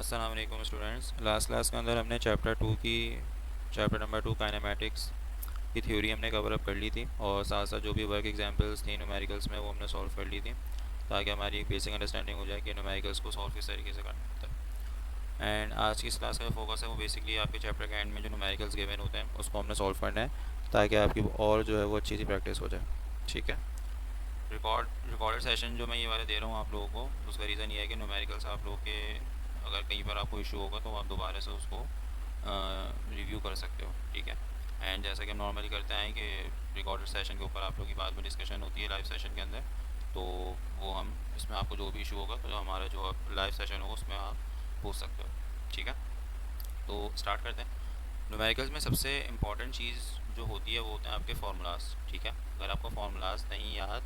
अस्सलाम वालेकुम students. Last class के अंदर हमने चैप्टर नंबर 2 काइनेमैटिक्स की थ्योरी हमने कवर अप कर ली थी और साथ साथ जो भी वर्क एग्जांपल्स थी न्यूमेरिकल्स में वो हमने सॉल्व कर ली थी ताकि हमारी एक बेसिक अंडरस्टैंडिंग हो जाए कि न्यूमेरिकल्स को सॉल्व किस तरीके से करना होता है। एंड आज की इस क्लास का फोकस है वो बेसिकली आपके चैप्टर के एंड में जो न्यूमेरिकल्स गिवन होते हैं उसको हमने सॉल्व करना है ताकि आपकी और जो है वो अच्छी सी प्रैक्टिस हो जाए। ठीक है। रिकॉर्डेड सेशन जो मैं ये वाले दे रहा हूँ आप लोगों को, उसका रीज़न ये है कि न्यूमेरिकल्स आप लोग के अगर कहीं पर आपको इशू होगा तो आप दोबारा से उसको रिव्यू कर सकते हो। ठीक है। एंड जैसा कि हम नॉर्मली करते हैं कि रिकॉर्डेड सेशन के ऊपर आप लोग की बाद में डिस्कशन होती है लाइव सेशन के अंदर, तो वो हम इसमें आपको जो भी इशू होगा तो जो हमारा जो लाइव सेशन होगा उसमें आप पूछ सकते हो। ठीक है। तो स्टार्ट करते हैं। न्यूमेरिकल्स में सबसे इम्पॉर्टेंट चीज़ जो होती है वो होते हैं आपके फार्मूलाज। ठीक है। अगर आपको फार्मूलाज नहीं याद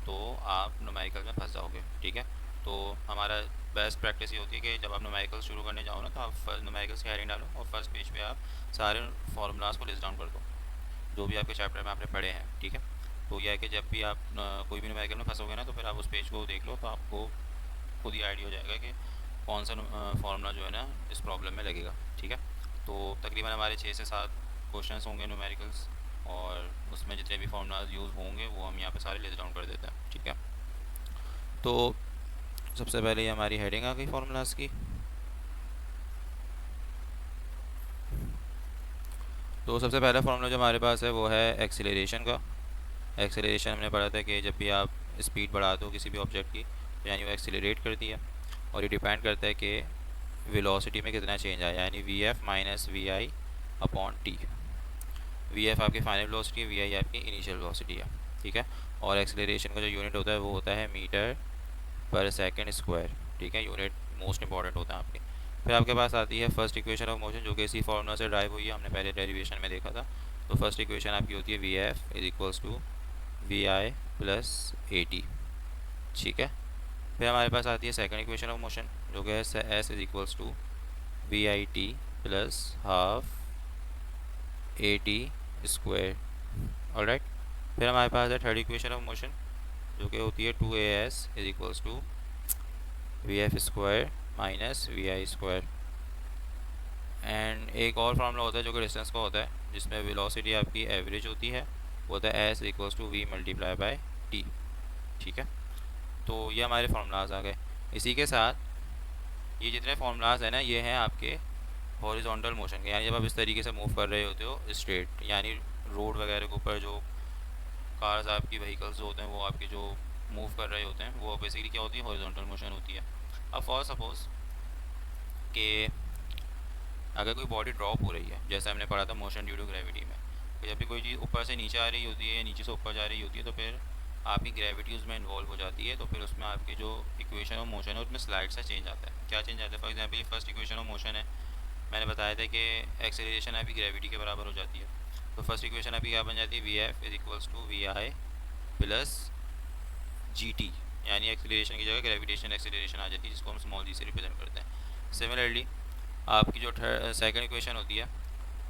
तो आप न्यूमेरिकल में फंस जाओगे। ठीक है। तो हमारा बेस्ट प्रैक्टिस ये होती है कि जब आप न्यूमेरिकल शुरू करने जाओ ना तो आप न्यूमेरिकल्स की हेडिंग डालो और फर्स्ट पेज पे आप सारे फार्मूलाज को लिस्ट डाउन कर दो जो भी आपके चैप्टर में आपने पढ़े हैं। ठीक है। तो यह है कि जब भी आप कोई भी न्यूमेरिकल में फंसोगे ना तो फिर आप उस पेज को देख लो तो आपको खुद ही आइडिया हो जाएगा कि कौन सा फार्मूला जो है ना इस प्रॉब्लम में लगेगा। ठीक है। तो तकरीबन हमारे 6 से 7 क्वेश्चंस होंगे न्यूमेरिकल्स और उसमें जितने भी फार्मूलाज यूज़ होंगे वो हम यहाँ पे सारे लिस्ट डाउन कर देते हैं। ठीक है। तो सबसे पहले ये हमारी हेडिंग आ गई फार्मूलाज की। तो सबसे पहला फार्मूला जो हमारे पास है वो है एक्सीलरेशन का। एक्सीलरेशन हमने पढ़ा था कि जब भी आप स्पीड बढ़ाते हो किसी भी ऑब्जेक्ट की तो यानी वो एक्सीलरेट करती है और ये डिपेंड करता है कि वेलोसिटी में कितना चेंज आया, यानी V F minus V I upon T. V F आपकी फाइनल वेलोसिटी है, वी आई आपकी इनिशियल वेलोसिटी है। ठीक है। और एक्सीलरेशन का जो यूनिट होता है वो होता है मीटर पर सेकंड स्क्वायर। ठीक है। यूनिट मोस्ट इंपॉर्टेंट होता है आपके। फिर आपके पास आती है फर्स्ट इक्वेशन ऑफ मोशन जो कि इसी फॉर्मूला से ड्राइव हुई है, हमने पहले डेरिवेशन में देखा था। तो फर्स्ट इक्वेशन आपकी होती है V F is equals to V I plus A T. ठीक है। फिर हमारे पास आती है सेकंड इक्वेशन ऑफ मोशन जो कि है S is equals to V I T plus half A T square. Alright. फिर हमारे पास है थर्ड इक्वेशन ऑफ मोशन जो कि होती है 2as is equals to V F square minus V I square. And एक और फार्मूला होता है जो कि डिस्टेंस का होता है जिसमें वेलोसिटी आपकी एवरेज होती है, वो होता है S equals to V multiply by T. ठीक है। तो ये हमारे फार्मूलाज आ गए। इसी के साथ ये जितने फार्मूलाज हैं ना ये हैं आपके हॉरिजॉन्टल मोशन के, यानी जब आप इस तरीके से मूव कर रहे होते हो स्ट्रेट, यानी रोड वगैरह के ऊपर जो कार्स आपकी व्हीकल्स होते हैं वो आपके जो मूव कर रहे होते हैं वो बेसिकली क्या होती है, हॉरिजॉन्टल मोशन होती है। अब फॉर सपोज कि अगर कोई बॉडी ड्रॉप हो रही है, जैसे हमने पढ़ा था मोशन ड्यू टू ग्रेविटी में, तो जब भी कोई चीज़ ऊपर से नीचे आ रही होती है या नीचे से ऊपर जा रही होती है तो फिर आपकी ग्रेविटी उसमें इन्वॉल्व हो जाती है, तो फिर उसमें आपकी जो इक्वेशन ऑफ मोशन है उसमें स्लाइड सा चेंज आता है। क्या चेंज आता है? फॉर एग्जाम्पल ये फर्स्ट इक्वेशन ऑफ मोशन है, मैंने बताया था कि एक्सेलरेशन आपकी ग्रेविटी के बराबर हो जाती है। तो फर्स्ट इक्वेशन आपकी क्या बन जाती है, V F is equals to V I plus G T, यानी एक्सेलरेशन की जगह ग्रेविटेशन एक्सेलरेशन आ जाती है जिसको हम स्मॉल जी से रिप्रेजेंट करते हैं। सिमिलरली आपकी जो सेकंड इक्वेशन होती है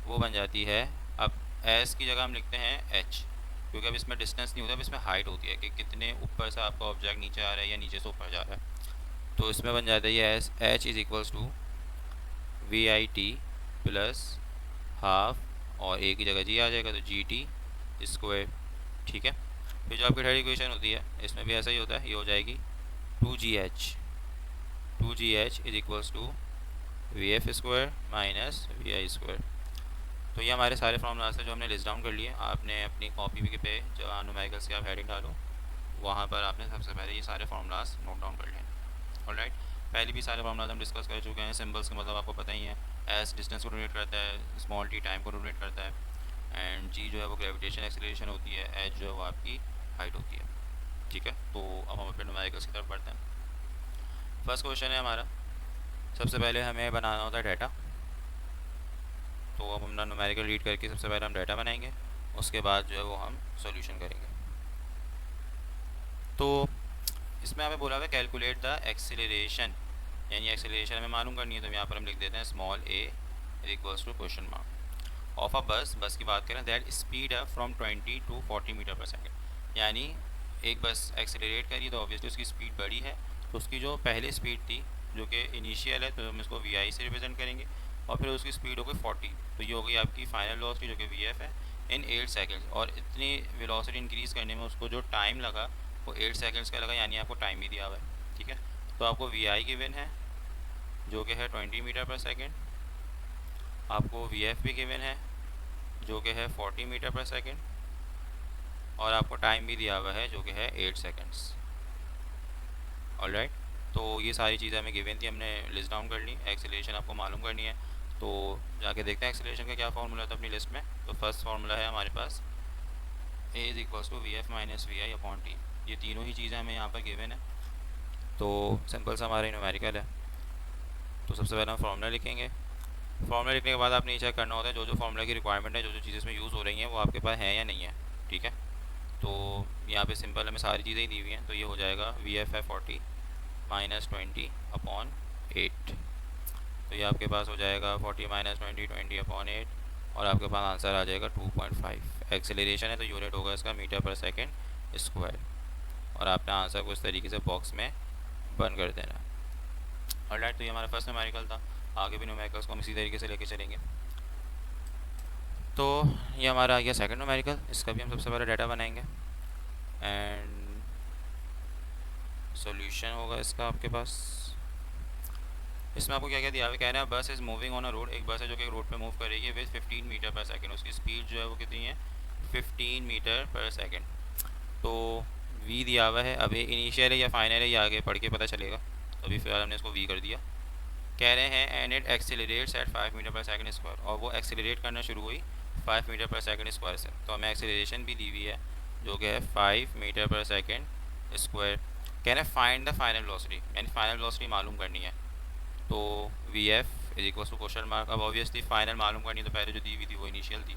वो बन जाती है, अब एस की जगह हम लिखते हैं एच, क्योंकि अब इसमें डिस्टेंस नहीं होता, अब इसमें हाइट होती है कि कितने ऊपर से आपका ऑब्जेक्ट नीचे आ रहा है या नीचे से ऊपर जा रहा है। तो इसमें बन जाता है ये S H is equals to V I T plus half और ए की जगह जी आ जाएगा तो जी टी स्क्वायर। ठीक है। फिर जो आपकी थर्ड इक्वेशन होती है इसमें भी ऐसा ही होता है, ये हो जाएगी 2gh is equals to V F square minus V I square. तो ये हमारे सारे फॉर्मूलाज थे जो हमने लिस्ट डाउन कर लिए। आपने अपनी कॉपी पे जो न्यूमेरिकल्स की आप हेडिंग डालो वहाँ पर आपने सबसे पहले ये सारे फार्मूलाज नोट डाउन कर लें। ऑलराइट। पहले भी सारे फार्मूलाज हम डिस्कस कर चुके हैं। सिंबल्स का मतलब आपको पता ही है, एस डिस्टेंस को डिनोट करता है, स्मॉल टी टाइम को डिनोट करता है, एंड जी जो है वो ग्रेविटेशन एक्सीलरेशन होती है, एच जो है वो आपकी हाइट होती है। ठीक है। तो अब हम अपने न्यूमेरिकल्स की तरफ बढ़ते हैं। फर्स्ट क्वेश्चन है हमारा, सबसे पहले हमें बनाना होता है डाटा। तो अब हम न्यूमेरिकल रीड करके सबसे पहले हम डाटा बनाएंगे, उसके बाद जो है वो हम सॉल्यूशन करेंगे। तो इसमें हमें बोला हुआ है कैलकुलेट द एक्सीलरेशन, यानी एक्सीलरेशन हमें मालूम करनी है, तो यहाँ पर हम लिख देते हैं small A equals to question mark of a bus की बात करें दैट स्पीड है from 20 to 40 metre per second. यानी एक बस एक्सीलरेट करी तो ऑब्वियसली उसकी स्पीड बढ़ी है, तो उसकी जो पहले स्पीड थी जो कि इनिशियल है, तो हम इसको वी आई से रिप्रेजेंट करेंगे, और फिर उसकी स्पीड हो गई 40, तो ये हो गई आपकी फाइनल वेलोसिटी जो कि वी एफ है इन 8 सेकेंड्स। और इतनी वेलोसिटी इंक्रीज़ करने में उसको जो टाइम लगा वो 8 सेकेंड्स का लगा, यानी आपको टाइम भी दिया हुआ है। ठीक है, तो आपको वी आई गिवन है जो कि है 20 मीटर पर सेकेंड, आपको वी एफ भी गिवन है जो कि है 40 मीटर पर सेकेंड, और आपको टाइम भी दिया हुआ है जो कि है 8 सेकेंड्स। ऑलराइट, तो ये सारी चीज़ें हमें गिवन थी, हमने लिस्ट डाउन कर ली। एक्सेलरेशन आपको मालूम करनी है, तो जाके देखते हैं एक्सेलरेशन का क्या फार्मूला था अपनी लिस्ट में। तो फर्स्ट फार्मूला है हमारे पास A is equals to V F minus V I upon T. ये तीनों ही चीज़ें हमें यहाँ पर गिवन है, तो सिंपल सा हमारा न्यूमेरिकल है। तो सबसे पहले हम फार्मूला लिखेंगे। फार्मूला लिखने के बाद आपने ये चेक करना होता है जो जो फार्मूला की रिक्वायरमेंट है, जो जो चीज़ें इसमें यूज़ हो रही हैं वो आपके पास है या नहीं है। ठीक है, तो यहाँ पे सिंपल हमें सारी चीज़ें ही दी हुई हैं, तो ये हो जाएगा वी एफ है 40 माइनस 20 अपॉन 8, तो ये आपके पास हो जाएगा 40 माइनस 20 अपॉन 8, और आपके पास आंसर आ जाएगा 2.5। एक्सेलरेशन है तो यूनिट होगा इसका मीटर पर सेकेंड स्क्वायर, और आपने आंसर को इस तरीके से बॉक्स में बंद कर देना। ऑलराइट, तो ये हमारा फर्स्ट न्यूमेरिकल था। आगे भी न्यूमेरिकल्स को हम इसी तरीके से लेके चलेंगे। तो ये हमारा आ गया सेकंड न्यूमेरिकल, इसका भी हम सबसे पहले डाटा बनाएंगे एंड सॉल्यूशन होगा इसका आपके पास। इसमें आपको क्या क्या दिया हुआ है, कह रहे हैं बस is moving on a road, एक बस है जो कि रोड पे मूव कर रही है विद 15 मीटर पर सेकंड, उसकी स्पीड जो है वो कितनी है 15 मीटर पर सेकंड। तो v दिया हुआ है, अब ये इनिशियल है या फाइनल है ये आगे पढ़ के पता चलेगा, तो अभी फिलहाल हमने इसको v कर दिया। कह रहे हैं and it accelerates at 5 metre per second square, और वो एक्सेलरेट करना शुरू हुई 5 मीटर पर सेकंड स्क्वायर से, तो हमें एक्सेलरेशन भी दी हुई है जो कि है 5 मीटर पर सेकंड स्क्वायर। कह रहे हैं फाइंड द फाइनल वेलोसिटी, यानी फाइनल वेलोसिटी मालूम करनी है, तो V F is equal to question mark. अब ऑब्वियसली फाइनल मालूम करनी है, तो पहले जो दी हुई थी वो इनिशियल थी,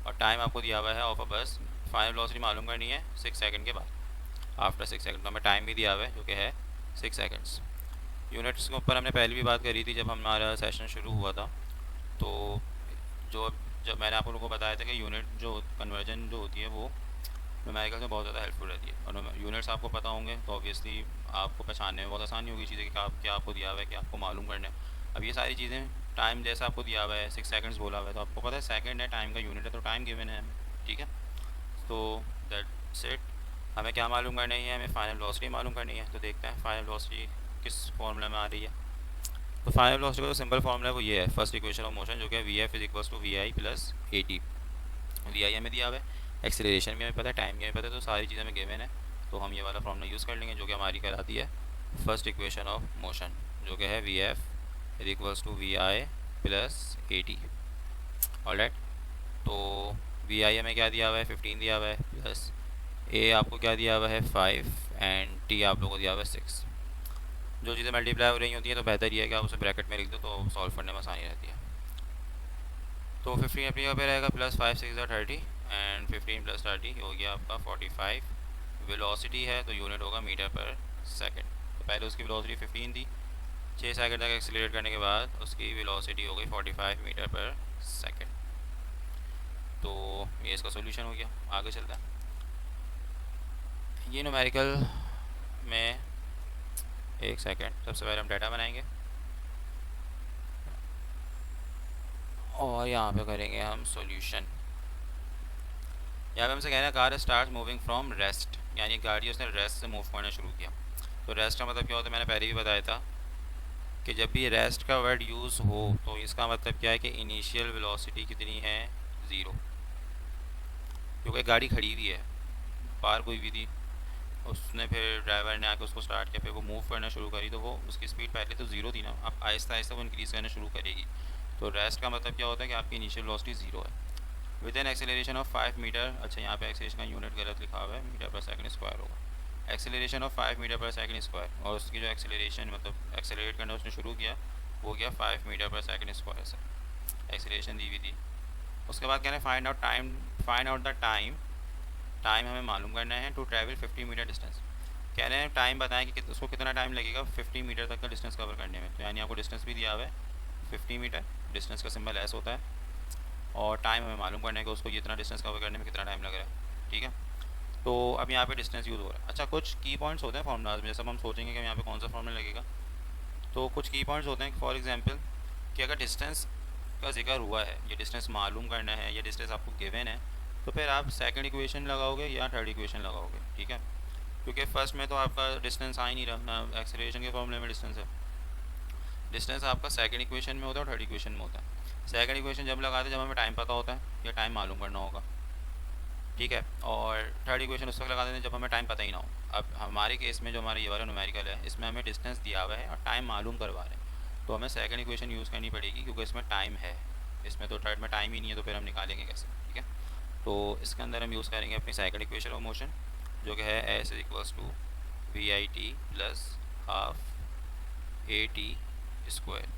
और टाइम आपको दिया हुआ है ऑफ अ बस, फाइनल वेलोसिटी मालूम करनी है 6 सेकंड के बाद, आफ्टर 6 सेकंड, तो हमें टाइम भी दिया हुआ है जो कि है 6 सेकंड्स। यूनिट्स के ऊपर हमने पहले भी बात करी थी जब हमारा सेशन शुरू हुआ था, तो जो जब मैंने आप लोगों को बताया था कि यूनिट जो कन्वर्जन जो होती है वो न्यूमेरिकल में बहुत ज़्यादा हेल्पफुल रहती है, और यूनिट्स आपको पता होंगे तो ऑब्वियसली आपको पहचानने में बहुत आसानी होगी चीज़ें कि क्या आपको दिया हुआ है, कि आपको मालूम करना है। अब ये सारी चीज़ें टाइम जैसा आपको दिया हुआ है 6 सेकंड्स बोला हुआ है, तो आपको पता है सेकंड है टाइम का यूनिट है, तो टाइम गिवन है हमें। ठीक है, तो दैट्स इट। हमें क्या मालूम करनी है, हमें फाइनल वेलोसिटी मालूम करनी है, तो देखते हैं फाइनल वेलोसिटी किस फॉर्मूला में आ रही है। तो फाइनल वेलोसिटी का जो सिंपल फॉर्मूला है वो ये है, फर्स्ट इक्वेशन ऑफ मोशन जो कि V F is equals to V I plus A T. V I हमें दिया हुआ है, एक्सेलरेशन भी हमें पता है, टाइम भी हमें पता है, तो सारी चीज़ें हमें गिवन है, तो हम ये वाला फॉर्मूला यूज़ कर लेंगे जो कि हमारी कहलाती है फर्स्ट इक्वेशन ऑफ मोशन, जो कि है V F is equals to V I plus A T. Alright, तो वी आई हमें क्या दिया हुआ है 15 दिया हुआ है, प्लस ए आपको क्या दिया हुआ है 5, एंड टी आप लोगों को दिया हुआ है 6। जो चीज़ें मल्टीप्लाई हो रही होती हैं तो बेहतर ये है कि आप उसे ब्रैकेट में लिख दो, तो सॉल्व करने में आसानी रहती है। तो 15 अपनी जगह पे रहेगा, प्लस 5 6 30, एंड 15 प्लस 30 हो गया आपका 45। वेलोसिटी है तो यूनिट होगा मीटर पर सेकंड, तो पहले उसकी वेलोसिटी 15 थी, 6 सेकंड तक एक्सीलरेट करने के बाद उसकी वेलोसिटी हो गई 45 मीटर पर सेकंड। तो ये इसका सोल्यूशन हो गया। आगे चलता है, ये न्यूमेरिकल में एक सेकंड, सबसे पहले हम डाटा बनाएंगे और यहाँ पे करेंगे हम सॉल्यूशन। यहाँ पे हमसे कहना है car start moving from rest, यानी गाड़ी उसने रेस्ट से मूव करना शुरू किया। तो रेस्ट का मतलब क्या होता है, मैंने पहले भी बताया था कि जब भी रेस्ट का वर्ड यूज़ हो तो इसका मतलब क्या है कि इनिशियल वेलोसिटी कितनी है 0, क्योंकि गाड़ी खड़ी हुई है, पार्क हुई हुई थी, उसने फिर ड्राइवर ने आकर उसको स्टार्ट किया, फिर वो मूव करना शुरू करी, तो वो उसकी स्पीड पहले तो 0 थी ना, अब आहिस्ता आहिस्ता वो इंक्रीज़ करना शुरू करेगी। तो रेस्ट का मतलब क्या होता है कि आपकी इनिशियल वेलोसिटी 0 है with an acceleration of 5 metre. अच्छा, यहाँ पे एक्सेलरेशन का यूनिट गलत लिखा हुआ है, मीटर पर सेकंड स्क्वायर होगा। Acceleration of 5 metre per second square, और उसकी जो एक्सेलरेशन मतलब एक्सेलरेट करना उसने शुरू किया वो गया 5 मीटर पर सेकंड स्क्वायर से, एक्सेलरेशन दी हुई थी। उसके बाद कहना है find out the time, time हमें मालूम करना है टू ट्रैवल 50 मीटर डिस्टेंस। कह रहे हैं टाइम बताएं कि उसको कितना टाइम लगेगा 50 मीटर तक का डिस्टेंस कवर करने में, तो यानी आपको डिस्टेंस भी दिया हुआ है 50 मीटर, डिस्टेंस का सिंबल एस होता है, और टाइम हमें मालूम करने का उसको इतना डिस्टेंस कवर करने में कितना टाइम लग रहा है। ठीक है, तो अब यहाँ पे डिस्टेंस यूज़ हो रहा है। अच्छा, कुछ की पॉइंट्स होते हैं फॉर्मूलाज में, जैसे हम सोचेंगे कि यहाँ पे कौन सा फॉर्मूला लगेगा, तो कुछ की पॉइंट्स होते हैं, फॉर एग्जांपल कि अगर डिस्टेंस का जिक्र हुआ है, ये डिस्टेंस मालूम करना है, ये डिस्टेंस आपको गिवन है, तो फिर आप सेकंड इक्वेशन लगाओगे या थर्ड इक्वेशन लगाओगे, ठीक है। क्योंकि फर्स्ट में तो आपका डिस्टेंस आ ही नहीं रहा ना, एक्सेलरेशन के फॉर्मूले में डिस्टेंस है। डिस्टेंस आपका सेकंड इक्वेशन में होता है और थर्ड इक्वेशन में होता है। सेकंड इक्वेशन जब लगाते हैं जब हमें टाइम पता होता है या टाइम मालूम करना होगा, ठीक है। और थर्ड इक्वेशन उस वक्त लगा देते हैं जब हमें टाइम पता ही ना हो। अब हमारे केस में जो हमारा ये वाला न्यूमेरिकल है, इसमें हमें डिस्टेंस दिया हुआ है और टाइम मालूम करवा रहे हैं, तो हमें सेकंड इक्वेशन यूज़ करनी पड़ेगी क्योंकि इसमें टाइम है। इसमें तो थर्ड में टाइम ही नहीं है, तो फिर हम निकालेंगे कैसे, ठीक है। तो इसके अंदर हम यूज़ करेंगे अपनी सेकंड इक्वेशन ऑफ मोशन, जो कि है S is equals to V I T plus half A T square,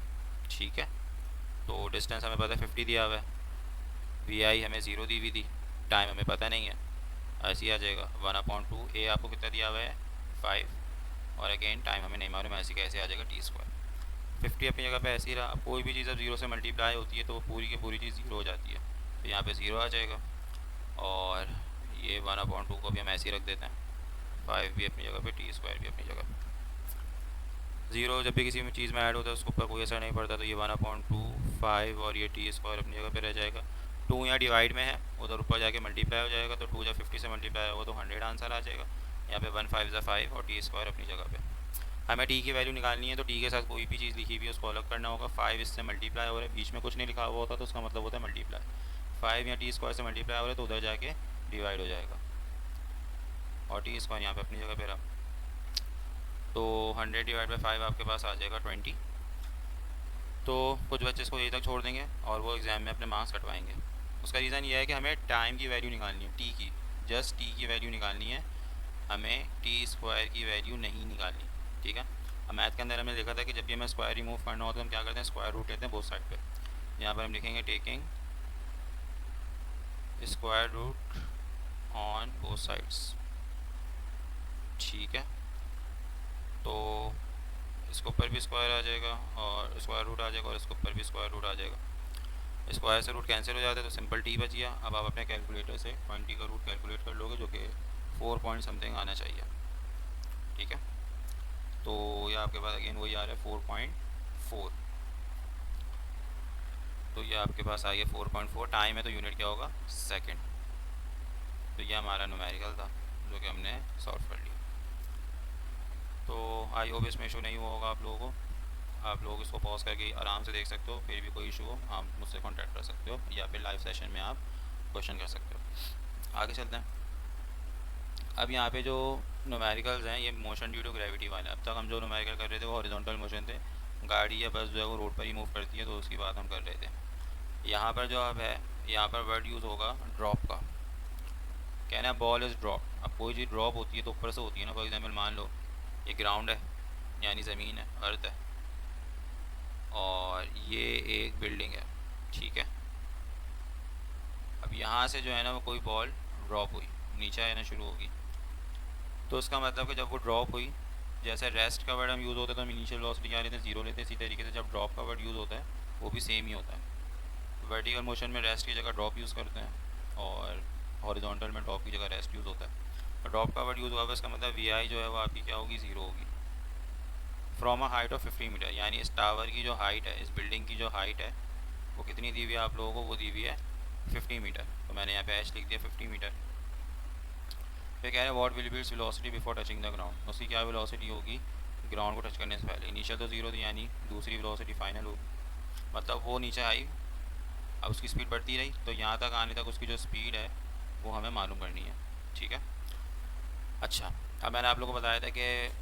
ठीक है। तो डिस्टेंस हमें पता है 50 दिया हुआ है, वी आई हमें 0 दी हुई थी, टाइम हमें पता नहीं है, ऐसे ही आ जाएगा 1/2। ए आपको कितना दिया हुआ है 5, और अगेन टाइम हमें नहीं मालूम, ऐसे कैसे आ जाएगा टी स्क्वायर। 50 अपनी जगह पे ऐसे ही रहा। अब कोई भी चीज़ अब 0 से मल्टीप्लाई होती है तो पूरी की पूरी चीज़ 0 हो जाती है, तो यहाँ पे 0 आ जाएगा। और ये 1/2 को भी हम ऐसे ही रख देते हैं, 5 भी अपनी जगह पे, टी स्क्वायर भी अपनी जगह पे। 0 जब भी किसी में चीज़ में ऐड होता है उसके ऊपर कोई असर नहीं पड़ता, तो ये 1/2 5 और ये टी स्क्वायर अपनी जगह पे रह जाएगा। 2 यहाँ डिवाइड में है, उधर ऊपर जाके मल्टीप्लाई हो जाएगा, तो 2 जब 50 से मल्टीप्लाई होगा तो 100 आंसर आ जाएगा। यहाँ पे 1 5 5 और टी स्क्वायर अपनी जगह पे। हमें टी की वैल्यू निकालनी है, तो टी के साथ कोई भी चीज़ लिखी हुई है उसको अलग करना होगा। 5 इससे मल्टीप्लाई हो रहा है, बीच में कुछ नहीं लिखा हुआ होता तो उसका मतलब होता है मल्टीप्लाई। 5 या टी स्क्वायर से मल्टीप्लाई हो रहा है तो उधर जाके डिवाइड हो जाएगा, और टी स्क्वायर यहाँ पे अपनी जगह पे रहा। तो 100 डिवाइड बाई 5 आपके पास आ जाएगा 20। तो कुछ बच्चे इसको यही तक छोड़ देंगे और वो एग्ज़ाम में अपने मार्क्स कटवाएंगे। उसका रीज़न ये है कि हमें टाइम की वैल्यू निकालनी है, टी की, जस्ट टी की वैल्यू निकालनी है, हमें टी स्क्वायर की वैल्यू नहीं निकालनी, ठीक है। अब मैथ के अंदर हमने देखा था कि जब भी हमें स्क्वायर रिमूव करना होता है हम क्या करते हैं, स्क्वायर रूट लेते हैं बोथ साइड पे। यहाँ पर हम लिखेंगे taking square root on both sides, ठीक है। तो इसके ऊपर भी स्क्वायर आ जाएगा और स्क्वायर रूट आ जाएगा, और इसके ऊपर भी स्क्वायर रूट आ जाएगा। स्क्वायर से रूट कैंसिल हो जाता है तो सिंपल टी बच गया। अब आप अपने कैलकुलेटर से 20 का रूट कैलकुलेट कर लोगे, जो कि 4 पॉइंट समथिंग आना चाहिए, ठीक है। तो ये आपके पास अगेन वही आ रहा है 4.4, तो ये आपके पास आ गया 4.4। टाइम है तो यूनिट क्या होगा, सेकेंड। तो ये हमारा न्यूमेरिकल था जो कि हमने सॉल्व कर लिया। तो आई होप इसमें इशू नहीं हुआ होगा आप लोगों को। आप लोग इसको पॉज करके आराम से देख सकते हो, फिर भी कोई इशू हो आप मुझसे कांटेक्ट कर सकते हो, या फिर लाइव सेशन में आप क्वेश्चन कर सकते हो। आगे चलते हैं। अब यहाँ पे जो न्यूमेरिकल्स हैं ये मोशन ड्यू टू ग्रेविटी वाले। अब तक हम जो न्यूमेरिकल कर रहे थे वो हॉरिजॉन्टल मोशन थे, गाड़ी या बस जो है वो रोड पर ही मूव करती है, तो उसकी बात हम कर रहे थे। यहाँ पर जो अब है, यहाँ पर वर्ड यूज़ होगा ड्रॉप का। कहना है बॉल इज़ ड्रॉप। अब कोई चीज़ ड्रॉप होती है तो ऊपर से होती है ना, फॉर एग्जाम्पल मान लो ये ग्राउंड है, यानी ज़मीन है, अर्थ है, और ये एक बिल्डिंग है, ठीक है। अब यहाँ से जो है ना वो कोई बॉल ड्रॉप हुई, नीचे आना शुरू होगी, तो उसका मतलब कि जब वो ड्रॉप हुई, जैसे रेस्ट का वर्ड हम यूज़ होता है तो हम इनिशियल वेलोसिटी क्या लेते हैं, 0 लेते हैं। इसी तरीके से जब ड्रॉप का वर्ड यूज़ होता है वो भी सेम ही होता है। वर्टिकल मोशन में रेस्ट की जगह ड्रॉप यूज़ करते हैं, और हॉरिजॉन्टल में ड्रॉप की जगह रेस्ट यूज़ होता है। और ड्रॉप का वर्ड यूज़ हुआ है, इसका मतलब वी आई जो है वो आपकी क्या होगी, 0 होगी। From a height of 50 metre, यानी इस टावर की जो हाइट है, इस बिल्डिंग की जो हाइट है वो कितनी दी हुई है आप लोगों को, वो दी हुई है 50 मीटर। तो मैंने यहाँ पे एच लिख दिया 50 मीटर। फिर कह रहे हैं what will be its velocity before touching the ground, उसकी क्या वेलोसिटी होगी ग्राउंड को टच करने से पहले। इनिशियल तो 0 थी, यानी दूसरी वेलोसिटी फाइनल होगी, मतलब वो नीचे आई, अब उसकी स्पीड बढ़ती रही, तो यहाँ तक आने तक उसकी जो स्पीड है वो हमें मालूम करनी है, ठीक है। अच्छा, अब मैंने आप लोगों को बताया था कि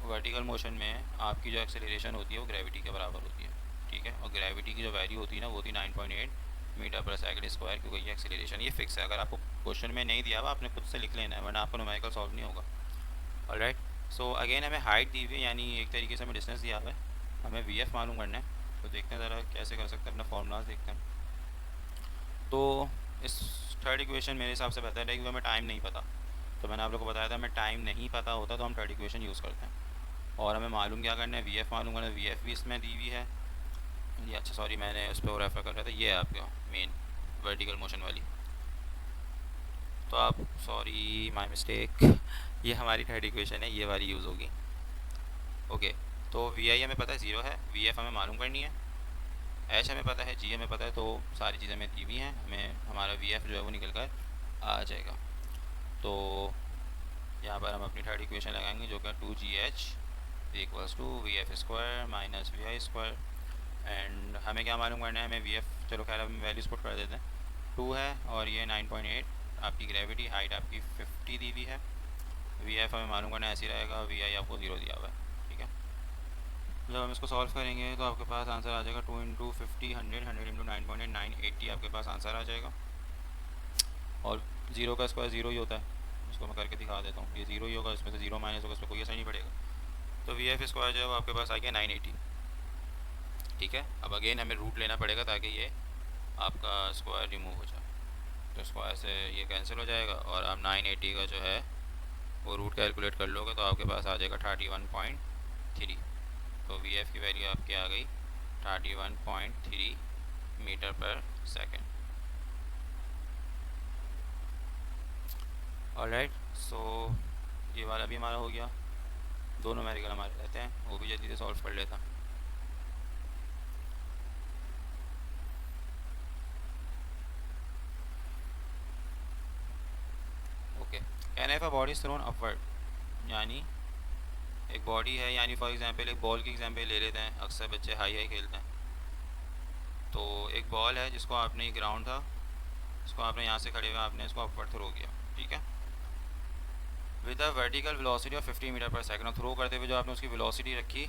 वर्टिकल मोशन में आपकी जो एक्सेलरेशन होती है वो ग्रेविटी के बराबर होती है, ठीक है। और ग्रेविटी की जो वैल्यू होती है ना वो होती है 9.8 मीटर पर सेकंड स्क्वायर, क्योंकि ये एक्सेलरेशन ये फिक्स है। अगर आपको क्वेश्चन में नहीं दिया हुआ आपने खुद से लिख लेना है, वरना आपको न्यूमेरिकल सॉल्व नहीं होगा। ऑलराइट, सो अगेन हमें हाइट दी हुई है, यानी एक तरीके से हमें डिस्टेंस दिया हुआ है, हमें वी एफ मालूम करना है। तो देखते हैं ज़रा कैसे कर सकते हैं, अपना फॉर्मूलाज देखते हैं। तो इस थर्ड इक्वेशन मेरे हिसाब से बेहतर है क्योंकि हमें टाइम नहीं पता। तो मैंने आप लोग को बताया था हमें टाइम नहीं पता होता तो हम थर्ड इक्वेशन यूज़ करते हैं। और हमें मालूम क्या करना है, वी एफ़ मालूम करना है। वी एफ़ भी इसमें दी हुई है ये, अच्छा सॉरी मैंने उस पर रेफ़र कर रहा था, ये है आपका मेन वर्टिकल मोशन वाली। तो आप सॉरी माय मिस्टेक, ये हमारी थर्ड इक्वेशन है, ये वाली यूज़ होगी, ओके। तो वी आई हमें पता है 0 है, वी एफ हमें मालूम करनी है, एच हमें पता है, जी हमें पता है, तो सारी चीज़ें हमें दी हुई हैं, हमें हमारा वी एफ जो है वो निकल कर आ जाएगा। तो यहाँ पर हम अपनी थर्ड इक्वेशन लगाएंगे जो कि 2GH equals to V F square minus V I square. And हमें क्या मालूम करना है, हमें वी एफ, चलो खैर हम वैल्यूज पुट कर देते हैं। 2 है और ये 9.8 आपकी ग्रेविटी, हाइट आपकी 50 दी हुई है। वी एफ हमें मालूम करना ऐसे ही रहेगा, वी आई आपको 0 दिया हुआ है, ठीक है। जब हम इसको सॉल्व करेंगे तो आपके पास आंसर आ जाएगा 2 इंटू 50 100, 100 इंटू 9.8 980 आपके पास आंसर आ जाएगा। और 0 का स्क्वायर 0 ही होता है, इसको मैं करके दिखा देता हूँ, ये 0 ही होगा, इसमें से 0 माइनस होगा, इसमें कोई असर नहीं पड़ेगा। तो वी एफ स्क्वायर जो है वो आपके पास आ गया 980, ठीक है। अब अगेन हमें रूट लेना पड़ेगा ताकि ये आपका स्क्वायर रिमूव हो जाए, तो स्क्वायर से ये कैंसिल हो जाएगा और आप 980 का जो है वो रूट कैलकुलेट कर लोगे तो आपके पास आ जाएगा 31.3। तो वी एफ की वैल्यू आपकी आ गई 31.3 मीटर पर सेकेंड। ऑलराइट, सो ये वाला भी हमारा हो गया। दो न्यूमेरिकल हमारे रहते हैं, वो भी जल्दी से सॉल्व कर लेता। Okay, can if a body is throne upward, यानी एक बॉडी है, यानी फॉर एग्जांपल एक बॉल की एग्जांपल ले लेते हैं, अक्सर बच्चे हाई हाई खेलते हैं। तो एक बॉल है जिसको आपने, ग्राउंड था, इसको आपने यहाँ से खड़े हुए आपने इसको अपवर्ड थ्रो किया, ठीक है, with a vertical velocity of 50 metre per second. और थ्रो करते हुए जो आपने उसकी वेलोसिटी रखी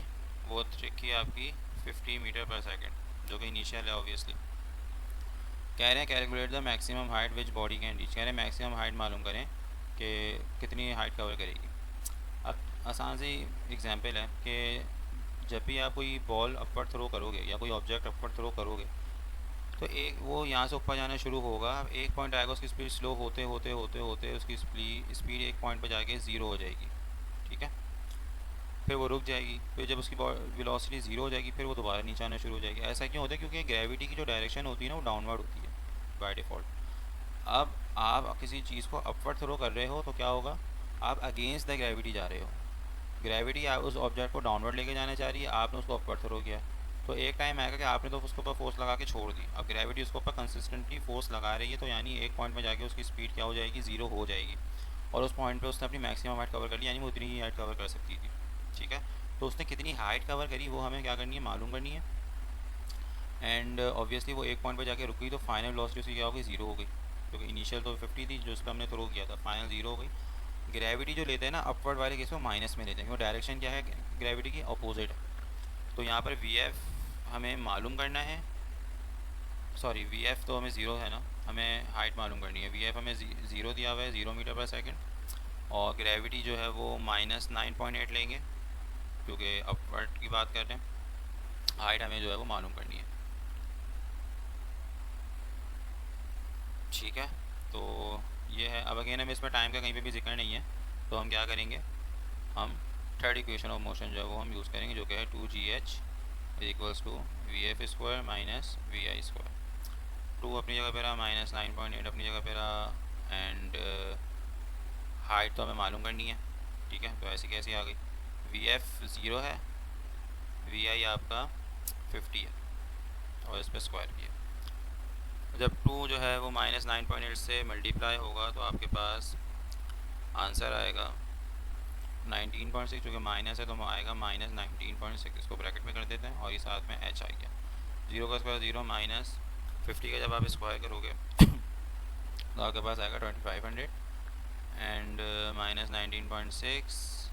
वो रखी है आपकी 50 मीटर पर सेकंड, जो कि इनिशियल है ऑब्वियसली। कह रहे हैं calculate the maximum height which body can reach, कह रहे हैं मैक्सिमम हाइट मालूम करें कि कितनी हाइट कवर करेगी। अब आसान सी एग्जांपल है कि जब भी आप कोई बॉल अपवर्ड थ्रो करोगे या कोई ऑब्जेक्ट अपवर्ड थ्रो करोगे तो एक वो यहाँ से ऊपर जाना शुरू होगा, एक पॉइंट आएगा, उसकी स्पीड स्लो होते होते होते होते उसकी स्पीड एक पॉइंट पर जाके 0 हो जाएगी, ठीक है। फिर वो रुक जाएगी, फिर जब उसकी वेलोसिटी 0 हो जाएगी फिर वो दोबारा नीचे आना शुरू हो जाएगी। ऐसा क्यों होता है, क्योंकि ग्रेविटी की जो डायरेक्शन होती है ना वो डाउनवर्ड होती है बाय डिफ़ॉल्ट। अब आप किसी चीज़ को अपवर्ड थ्रो कर रहे हो तो क्या होगा, आप अगेंस्ट द ग्रेविटी जा रहे हो। ग्रेविटी उस ऑब्जेक्ट को डाउनवर्ड लेके जाना चाह रही है, आपने उसको अपवर्ड थ्रो किया, तो एक टाइम आएगा कि आपने तो उसके ऊपर फोर्स लगा के छोड़ दी। अब ग्रेविटी उसके ऊपर कंसिस्टेंटली फोर्स लगा रही है, तो यानी एक पॉइंट में जाके उसकी स्पीड क्या हो जाएगी, 0 हो जाएगी। और उस पॉइंट पे उसने अपनी मैक्सिमम हाइट कवर कर ली, यानी वो उतनी ही हाइट कवर कर सकती थी, ठीक है। तो उसने कितनी हाइट कवर करी वो हमें क्या करनी है, मालूम करनी है। एंड ऑब्वियसली वो एक पॉइंट पर जाके रुकी तो फाइनल वेलोसिटी उसकी क्या हो गई, 0 हो गई, क्योंकि इनिशियल तो 50 थी जो उस पर हमने थ्रो किया था, फाइनल 0 हो गई। ग्रेविटी जो लेते हैं ना अपवर्ड वाले केस में माइनस में लेते हैं, क्योंकि डायरेक्शन क्या है ग्रेविटी की, अपोजिट है। तो यहाँ पर वी एफ हमें मालूम करना है, सॉरी वी एफ तो हमें 0 है ना, हमें हाइट मालूम करनी है। वी एफ हमें 0 दिया हुआ है, 0 मीटर पर सेकंड, और ग्रेविटी जो है वो -9.8 लेंगे क्योंकि अपवर्ड की बात कर रहे हैं। हाइट हमें जो है वो मालूम करनी है, ठीक है। तो ये है। अब अगेन हमें इसमें टाइम का कहीं पे भी जिक्र नहीं है, तो हम क्या करेंगे, हम थर्ड इक्वेशन ऑफ मोशन जो है वो हम यूज़ करेंगे, जो कि है 2GH equals to V F square minus V I square. 2 अपनी जगह पे रहा, -9.8 अपनी जगह पे रहा, एंड हाइट तो हमें मालूम करनी है, ठीक है। तो ऐसी कैसी आ गई, वी एफ 0 है, वी आई आपका 50 है, और इस पर स्क्वायर किया। जब 2 जो है वो -9.8 से मल्टीप्लाई होगा तो आपके पास आंसर आएगा 19.6, जो कि माइनस है तो आएगा -19.6, इसको ब्रैकेट में कर देते हैं और ये साथ में h आ गया। 0 का स्क्वायर 0, -50 का जब आप स्क्वायर करोगे तो आपके पास आएगा 2500 एंड -19.6,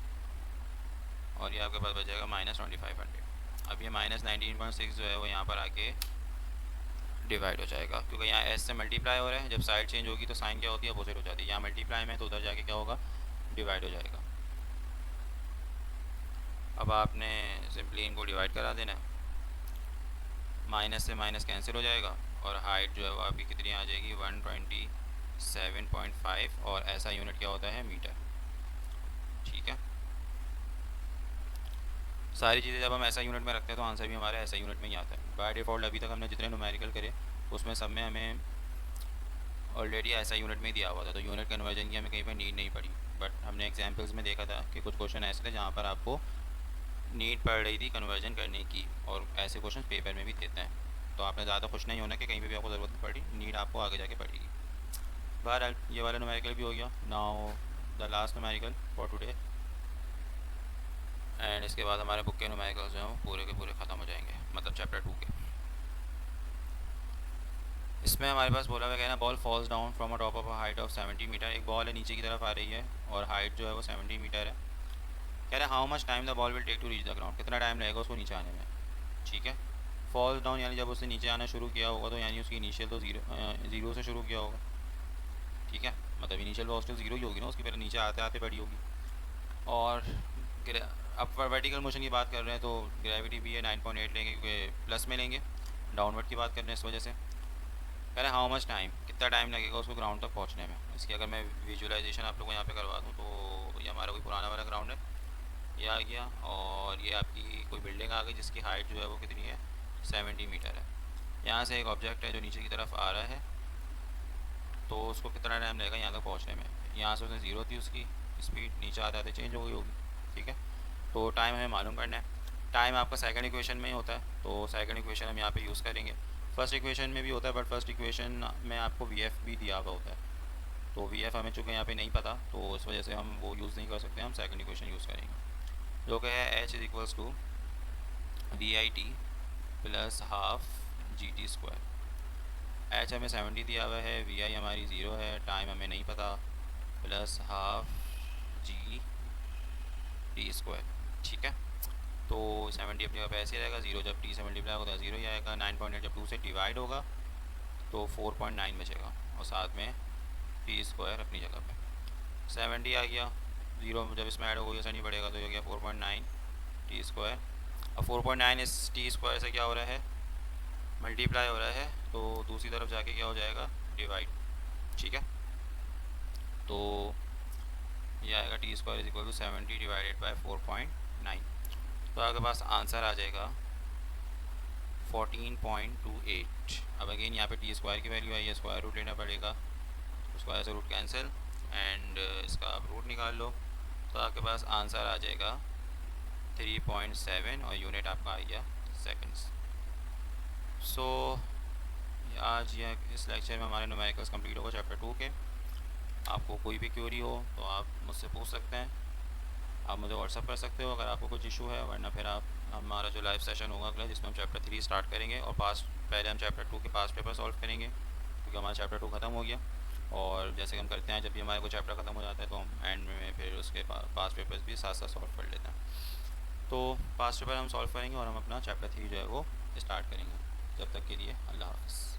और ये आपके पास बचेगा -2500। अब ये -19.6 जो है वो यहाँ पर आके डिवाइड हो जाएगा, क्योंकि यहाँ एस से मल्टीप्लाई हो रहा है, जब साइड चेंज होगी तो साइन क्या होती है, अपोजिट हो जाती है। यहाँ मल्टीप्लाई में तो उधर जाके क्या होगा, डिवाइड हो जाएगा। अब आपने सिंपली इनको डिवाइड करा देना है, माइनस से माइनस कैंसिल हो जाएगा, और हाइट जो है वो आपकी कितनी आ जाएगी, 127.5, और ऐसा यूनिट क्या होता है, मीटर, ठीक है। सारी चीज़ें जब हम ऐसा यूनिट में रखते हैं तो आंसर भी हमारा ऐसा यूनिट में ही आता है बाय डिफ़ॉल्ट। अभी तक हमने जितने न्यूमेरिकल करे उसमें सब में हमें ऑलरेडी ऐसा यूनिट में ही दिया हुआ था, तो यूनिट कन्वर्जन की हमें कहीं पर नीड नहीं पड़ी। बट हमने एग्जाम्पल्स में देखा था कि कुछ क्वेश्चन ऐसे थे जहाँ पर आपको नीड पड़ रही थी कन्वर्जन करने की, और ऐसे क्वेश्चन पेपर में भी देते हैं। तो आपने ज़्यादा खुश नहीं होना कि कहीं पे भी आपको ज़रूरत नहीं पड़ी, नीड आपको आगे जाके पड़ेगी। बहरहाल ये वाला न्यूमेरिकल भी हो गया। Now the last numerical for today, and इसके बाद हमारे बुक के न्यूमेरिकल्स जो हैं वो पूरे के पूरे ख़त्म हो जाएंगे, मतलब चैप्टर 2 के। इसमें हमारे पास बोला हुआ है ना, ball falls down from a top of a height of 70 metre. एक बॉल है नीचे की तरफ आ रही है और हाइट जो है वो 70 मीटर है। कह रहे हैं how much time the ball will take to reach the ground, कितना टाइम लगेगा उसको नीचे आने में। ठीक है, फॉल्स डाउन यानी जब उसने नीचे आना शुरू किया होगा, तो यानी उसकी इनिशियल तो ज़ीरो से शुरू किया होगा। ठीक है, मतलब इनिशियल वेलोसिटी ज़ीरो ही होगी ना उसकी, पहले नीचे आते आते बढ़ी होगी। और अब वर्टिकल मोशन की बात कर रहे हैं तो ग्रेविटी भी है 9.8 लेंगे, क्योंकि प्लस में लेंगे। डाउनवर्ड की बात कर रहे हैं इस वजह से। कह रहे हैं हाउ मच टाइम, कितना टाइम लगेगा उसको ग्राउंड तक पहुंचने में। इसकी अगर मैं विजुअलाइजेशन आप लोगों को यहाँ पे करवा दूँ, तो ये हमारा कोई पुराना वाला ग्राउंड है, ये आ गया, और ये आपकी कोई बिल्डिंग आ गई जिसकी हाइट जो है वो कितनी है, 70 मीटर है। यहाँ से एक ऑब्जेक्ट है जो नीचे की तरफ आ रहा है, तो उसको कितना टाइम लगेगा यहाँ तक पहुँचने में। यहाँ से उसने ज़ीरो थी उसकी स्पीड, नीचे आते आते चेंज हो गई होगी। ठीक है, तो टाइम हमें मालूम करना है। टाइम आपका सेकंड इक्वेशन में ही होता है, तो सेकंड इक्वेशन हम यहाँ पे यूज़ करेंगे। फर्स्ट इक्वेशन में भी होता है, बट फर्स्ट इक्वेशन में आपको वी एफ भी दिया हुआ होता है, तो वी एफ हमें चूँकि यहाँ पे नहीं पता, तो इस वजह से हम वो यूज़ नहीं कर सकते। हम सेकंड इक्वेशन यूज़ करेंगे, जो कि है H is equals to V I T plus half G T square. H हमें 70 दिया हुआ है, वी आई हमारी ज़ीरो है, टाइम हमें नहीं पता, plus half G T square. ठीक है, तो 70 अपनी जगह पे ऐसे रहेगा, ज़ीरो जब टी से मल्टीप्लाई होगा तो ज़ीरो ही आएगा। 9.8 जब 2 से डिवाइड होगा तो 4.9 बचेगा, और साथ में टी स्क्वायर अपनी जगह पे 70 आ गया। ज़ीरो जब इसमें ऐड होगा ऐसा नहीं पड़ेगा, तो ये हो गया 4.9 टी स्क्वायर। अब 4.9 इस टी स्क्वायर से क्या हो रहा है, मल्टीप्लाई हो रहा है, तो दूसरी तरफ जाके क्या हो जाएगा, डिवाइड। ठीक है, तो ये आएगा T square is equal to 70 divided by 4.9। तो आपके पास आंसर आ जाएगा 14.28। अब अगेन यहाँ पे टी स्क्वायर की वैल्यू आई है, स्क्वायर रूट लेना पड़ेगा, स्क्वायर से रूट कैंसिल, एंड इसका आप रूट निकाल लो, तो आपके पास आंसर आ जाएगा 3.7, और यूनिट आपका आ गया सेकंड्स। सो आज यह इस लेक्चर में हमारे न्यूमेरिकल्स कंप्लीट होगा चैप्टर 2 के। आपको कोई भी क्वेरी हो तो आप मुझसे पूछ सकते हैं, आप मुझे व्हाट्सअप कर सकते हो अगर आपको कुछ इशू है, वरना फिर आप हमारा जो लाइव सेशन होगा अगला, जिसमें हम चैप्टर 3 स्टार्ट करेंगे, और पहले हम चैप्टर 2 के पास पेपर सॉल्व करेंगे, क्योंकि हमारा चैप्टर 2 ख़त्म हो गया। और जैसे हम करते हैं, जब भी हमारे कोई चैप्टर ख़त्म हो जाता है तो हम एंड में फिर उसके पास पेपर्स भी साथ साथ सॉल्व कर लेते हैं। तो पास पेपर हम सॉल्व करेंगे और हम अपना चैप्टर 3 जो है वो स्टार्ट करेंगे। जब तक के लिए अल्लाह हाफ़िज़।